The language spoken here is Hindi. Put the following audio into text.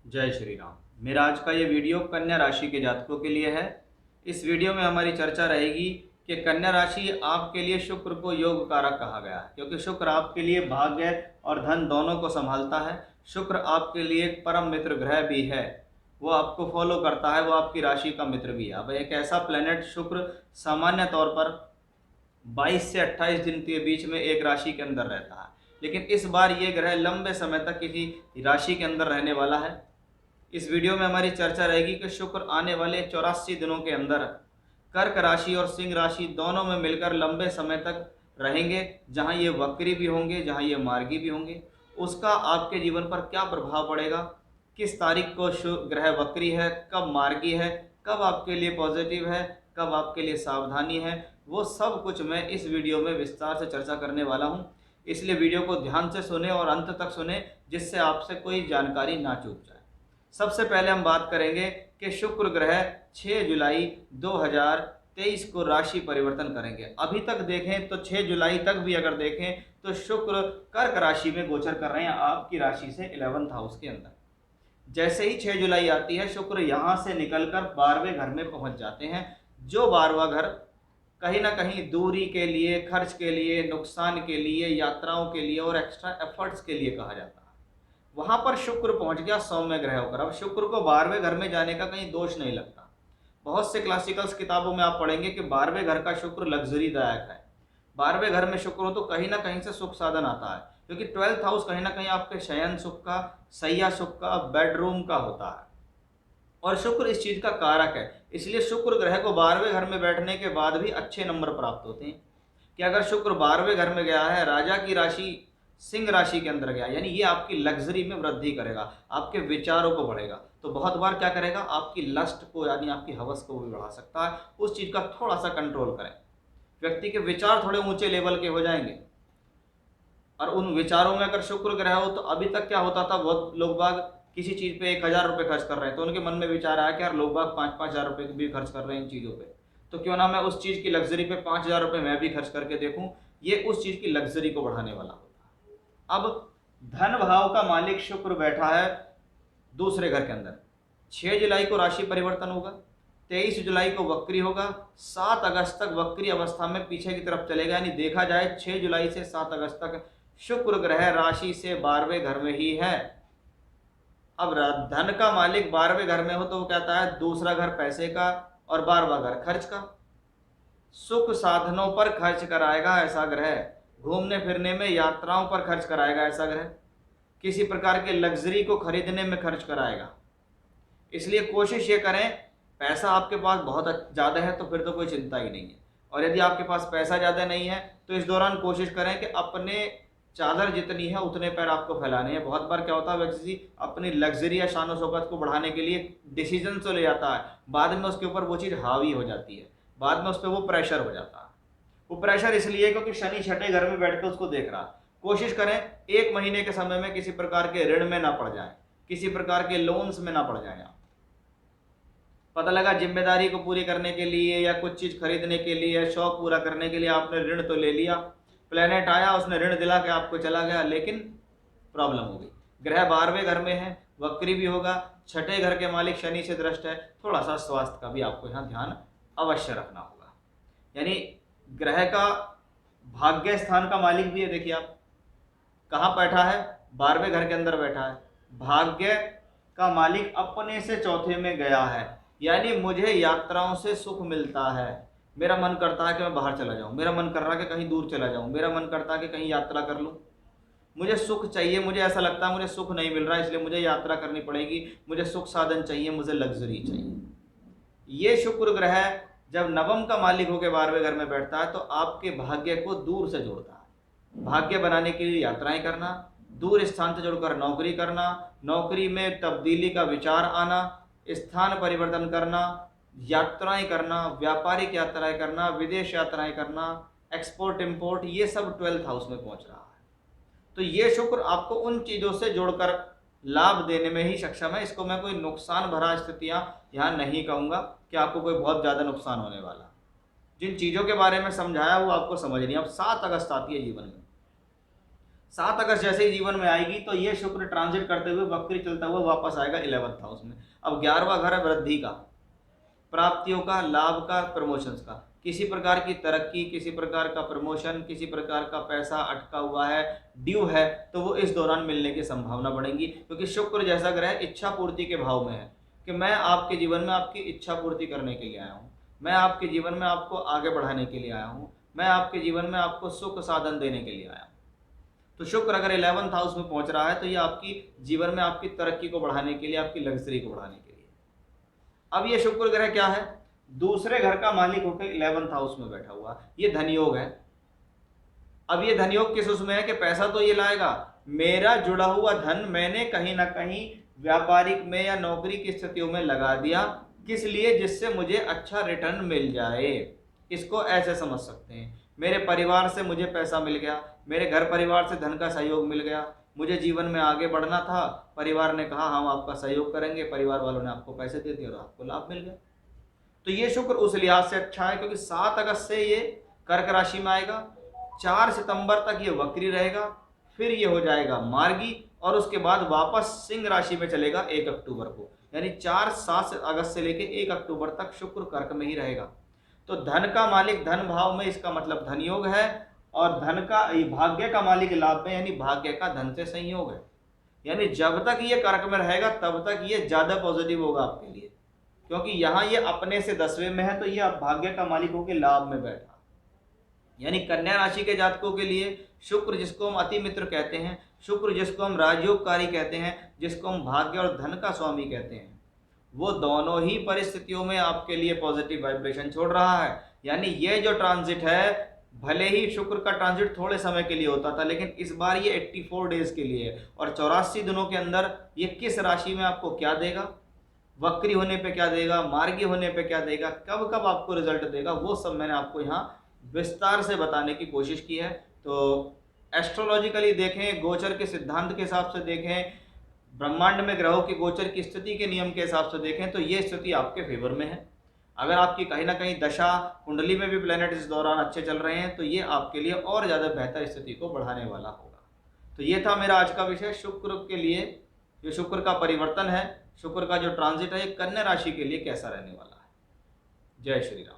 जय श्री राम। मेरा आज का ये वीडियो कन्या राशि के जातकों के लिए है। इस वीडियो में हमारी चर्चा रहेगी कि कन्या राशि आपके लिए शुक्र को योग कारक कहा गया है, क्योंकि शुक्र आपके लिए भाग्य और धन दोनों को संभालता है। शुक्र आपके लिए एक परम मित्र ग्रह भी है, वो आपको फॉलो करता है, वो आपकी राशि का मित्र भी है। अब एक ऐसा प्लेनेट शुक्र सामान्य तौर पर 22 से 28 दिन के बीच में एक राशि के अंदर रहता है, लेकिन इस बार ये ग्रह लंबे समय तक किसी राशि के अंदर रहने वाला है। इस वीडियो में हमारी चर्चा रहेगी कि शुक्र आने वाले 84 दिनों के अंदर कर्क राशि और सिंह राशि दोनों में मिलकर लंबे समय तक रहेंगे। जहां ये वक्री भी होंगे, जहां ये मार्गी भी होंगे, उसका आपके जीवन पर क्या प्रभाव पड़ेगा, किस तारीख को ग्रह वक्री है, कब मार्गी है, कब आपके लिए पॉजिटिव है, कब आपके लिए सावधानी है, वो सब कुछ मैं इस वीडियो में विस्तार से चर्चा करने वाला हूँ। इसलिए वीडियो को ध्यान से सुने और अंत तक सुने, जिससे आपसे कोई जानकारी ना चूक जाए। सबसे पहले हम बात करेंगे कि शुक्र ग्रह 6 जुलाई 2023 को राशि परिवर्तन करेंगे। अभी तक देखें तो 6 जुलाई तक भी अगर देखें तो शुक्र कर्क राशि में गोचर कर रहे हैं, आपकी राशि से 11th हाउस के अंदर। जैसे ही 6 जुलाई आती है, शुक्र यहाँ से निकलकर 12वें घर में पहुंच जाते हैं, जो 12वां घर कहीं ना कहीं दूरी के लिए, खर्च के लिए, नुकसान के लिए, यात्राओं के लिए और एक्स्ट्रा एफर्ट्स के लिए कहा जाता है। वहां पर शुक्र पहुंच गया सौम्य ग्रह होकर। अब शुक्र को 12वें घर में जाने का कहीं दोष नहीं लगता। बहुत से क्लासिकल्स किताबों में आप पढ़ेंगे कि 12वें घर का शुक्र लग्जरी दायक है। 12वें घर में शुक्र हो तो कहीं ना कहीं से सुख साधन आता है, क्योंकि 12th हाउस कहीं ना कहीं आपके शयन सुख का, सैया सुख का, बेडरूम का होता है और शुक्र इस चीज का कारक है। इसलिए शुक्र ग्रह को 12वें घर में बैठने के बाद भी अच्छे नंबर प्राप्त होते हैं। कि अगर शुक्र 12वें घर में गया है, राजा की राशि सिंह राशि के अंदर गया, यानी ये आपकी लग्जरी में वृद्धि करेगा, आपके विचारों को बढ़ेगा। तो बहुत बार क्या करेगा, आपकी लस्ट को यानी आपकी हवस को भी बढ़ा सकता है। उस चीज का थोड़ा सा कंट्रोल करें। व्यक्ति के विचार थोड़े ऊंचे लेवल के हो जाएंगे और उन विचारों में अगर शुक्र ग्रह हो तो अभी तक क्या होता था, बहुत लोग बाग किसी चीज पे 1000 रुपये खर्च कर रहे हैं तो उनके मन में विचार आया कि यार लोग बाग 5-5 हज़ार रुपये भी खर्च कर रहे हैं इन चीजों पे, तो क्यों ना मैं उस चीज की लग्जरी पे 5000 रुपये मैं भी खर्च करके देखूं। ये उस चीज की लग्जरी को बढ़ाने वाला होता है। अब धन भाव का मालिक शुक्र बैठा है दूसरे घर के अंदर। 6 जुलाई को राशि परिवर्तन होगा, 23 जुलाई को वक्री होगा, 7 अगस्त तक वक्री अवस्था में पीछे की तरफ चलेगा। यानी देखा जाए 6 जुलाई से 7 अगस्त तक शुक्र ग्रह राशि से 12वें घर में ही है। अब धन का मालिक 12वें घर में हो तो वो कहता है दूसरा घर पैसे का और 12वां घर खर्च का। सुख साधनों पर खर्च कराएगा ऐसा ग्रह, घूमने फिरने में, यात्राओं पर खर्च कराएगा ऐसा ग्रह, किसी प्रकार के लग्जरी को खरीदने में खर्च कराएगा। इसलिए कोशिश ये करें, पैसा आपके पास बहुत ज़्यादा है तो फिर तो कोई चिंता ही नहीं है, और यदि आपके पास पैसा ज़्यादा नहीं है तो इस दौरान कोशिश करें कि अपने चादर जितनी है उतने पैर आपको फैलाने हैं। बहुत बार क्या होता है, व्यक्ति अपनी लग्जरी या शान शौकत को बढ़ाने के लिए डिसीजन तो ले जाता है, बाद में उसके ऊपर वो चीज़ हावी हो जाती है, बाद में उस पर वो प्रेशर हो जाता है। वो प्रेशर इसलिए क्योंकि शनि छठे घर में बैठ कर उसको देख रहा है। कोशिश करें 1 महीने के समय में किसी प्रकार के ऋण में ना पड़ जाए, किसी प्रकार के लोन्स में ना पड़ जाए। आप पता लगा जिम्मेदारी को पूरी करने के लिए या कुछ चीज खरीदने के लिए या शौक पूरा करने के लिए आपने ऋण तो ले लिया, प्लेनेट आया उसने ऋण दिला के आपको चला गया, लेकिन प्रॉब्लम हो गई। ग्रह 12वें घर में है, वक्री भी होगा, छठे घर के मालिक शनि से दृष्ट है, थोड़ा सा स्वास्थ्य का भी आपको यहाँ ध्यान अवश्य रखना होगा। यानी ग्रह का भाग्य स्थान का मालिक भी है। देखिए आप कहाँ बैठा है, 12वें घर के अंदर बैठा है। भाग्य का मालिक अपने से चौथे में गया है, यानी मुझे यात्राओं से सुख मिलता है। मेरा मन करता है कि मैं बाहर चला जाऊं, मेरा मन कर रहा है कि कहीं दूर चला जाऊं, मेरा मन करता है कि कहीं यात्रा कर लूं। मुझे सुख चाहिए, मुझे ऐसा लगता है मुझे सुख नहीं मिल रहा है इसलिए मुझे यात्रा करनी पड़ेगी, मुझे सुख साधन चाहिए, मुझे लग्जरी चाहिए। ये शुक्र ग्रह जब नवम का मालिक होकर 12वें घर में बैठता है तो आपके भाग्य को दूर से जोड़ता है। भाग्य बनाने के लिए यात्राएं करना, दूर स्थान से जुड़कर नौकरी करना, नौकरी में तब्दीली का विचार आना, स्थान परिवर्तन करना, यात्राएं करना, व्यापारिक यात्राएं करना, विदेश यात्राएं करना, एक्सपोर्ट इंपोर्ट, ये सब 12th हाउस में पहुंच रहा है। तो ये शुक्र आपको उन चीज़ों से जोड़कर लाभ देने में ही सक्षम है। इसको मैं कोई नुकसान भरा स्थितियां यहाँ नहीं कहूँगा कि आपको कोई बहुत ज़्यादा नुकसान होने वाला। जिन चीज़ों के बारे में समझाया वो आपको समझनी है। अब 7 अगस्त आती है जीवन में, 7 अगस्त जैसे ही जीवन में आएगी तो ये शुक्र ट्रांजिट करते हुए वक्री चलता हुआ वापस आएगा 11th हाउस में। अब 11वां घर है वृद्धि का, प्राप्तियों का, लाभ का, प्रमोशंस का। किसी प्रकार की तरक्की, किसी प्रकार का प्रमोशन, किसी प्रकार का पैसा अटका हुआ है, ड्यू है, तो वो इस दौरान मिलने की संभावना बढ़ेंगी, क्योंकि शुक्र जैसा ग्रह इच्छा पूर्ति के भाव में है कि मैं आपके जीवन में आपकी इच्छा पूर्ति करने के लिए आया हूँ, मैं आपके जीवन में आपको आगे बढ़ाने के लिए आया हूँ, मैं आपके जीवन में आपको सुख साधन देने के लिए आया हूँ। तो शुक्र अगर 11th हाउस में पहुंच रहा है तो ये आपकी जीवन में आपकी तरक्की को बढ़ाने के लिए, आपकी लग्जरी को बढ़ाने के लिए। अब ये शुक्र ग्रह क्या है, दूसरे घर का मालिक होकर 11th हाउस में बैठा हुआ, ये धनयोग है। अब ये धनयोग किस उसमें है कि पैसा तो ये लाएगा, मेरा जुड़ा हुआ धन मैंने कहीं ना कहीं व्यापारिक में या नौकरी की स्थितियों में लगा दिया, किस लिए, जिससे मुझे अच्छा रिटर्न मिल जाए। इसको ऐसे समझ सकते हैं, मेरे परिवार से मुझे पैसा मिल गया, मेरे घर परिवार से धन का सहयोग मिल गया, मुझे जीवन में आगे बढ़ना था, परिवार ने कहा हम आपका सहयोग करेंगे, परिवार वालों ने आपको पैसे दे दिए और आपको लाभ मिल गया। तो ये शुक्र उस लिहाज से अच्छा है क्योंकि 7 अगस्त से ये कर्क राशि में आएगा, 4 सितंबर तक ये वक्री रहेगा, फिर ये हो जाएगा मार्गी और उसके बाद वापस सिंह राशि में चलेगा 1 अक्टूबर को। यानी 7 अगस्त से लेकर 1 अक्टूबर तक शुक्र कर्क में ही रहेगा। तो धन का मालिक धन भाव में, इसका मतलब धन योग है, और धन का भाग्य का मालिक लाभ में, यानी भाग्य का धन से संयोग है। यानी जब तक ये कर्क में रहेगा तब तक ये ज्यादा पॉजिटिव होगा आपके लिए, क्योंकि यहाँ ये अपने से 10वें में है, तो ये अब भाग्य का मालिक होकर लाभ में बैठा। यानी कन्या राशि के जातकों के लिए शुक्र, जिसको हम अति मित्र कहते हैं, शुक्र जिसको हम राजयोगकारी कहते हैं, जिसको हम भाग्य और धन का स्वामी कहते हैं, वो दोनों ही परिस्थितियों में आपके लिए पॉजिटिव वाइब्रेशन छोड़ रहा है। यानी ये जो ट्रांजिट है, भले ही शुक्र का ट्रांजिट थोड़े समय के लिए होता था, लेकिन इस बार ये 84 डेज के लिए है, और 84 दिनों के अंदर ये किस राशि में आपको क्या देगा, वक्री होने पे क्या देगा, मार्गी होने पे क्या देगा, कब कब आपको रिजल्ट देगा, वो सब मैंने आपको यहाँ विस्तार से बताने की कोशिश की है। तो एस्ट्रोलॉजिकली देखें, गोचर के सिद्धांत के हिसाब से देखें, ब्रह्मांड में ग्रहों की गोचर की स्थिति के नियम के हिसाब से देखें, तो ये स्थिति आपके फेवर में है। अगर आपकी कहीं ना कहीं दशा कुंडली में भी प्लैनेट इस दौरान अच्छे चल रहे हैं तो ये आपके लिए और ज़्यादा बेहतर स्थिति को बढ़ाने वाला होगा। तो ये था मेरा आज का विषय, शुक्र के लिए जो शुक्र का परिवर्तन है, शुक्र का जो ट्रांजिट है, ये कन्या राशि के लिए कैसा रहने वाला है। जय श्री राम।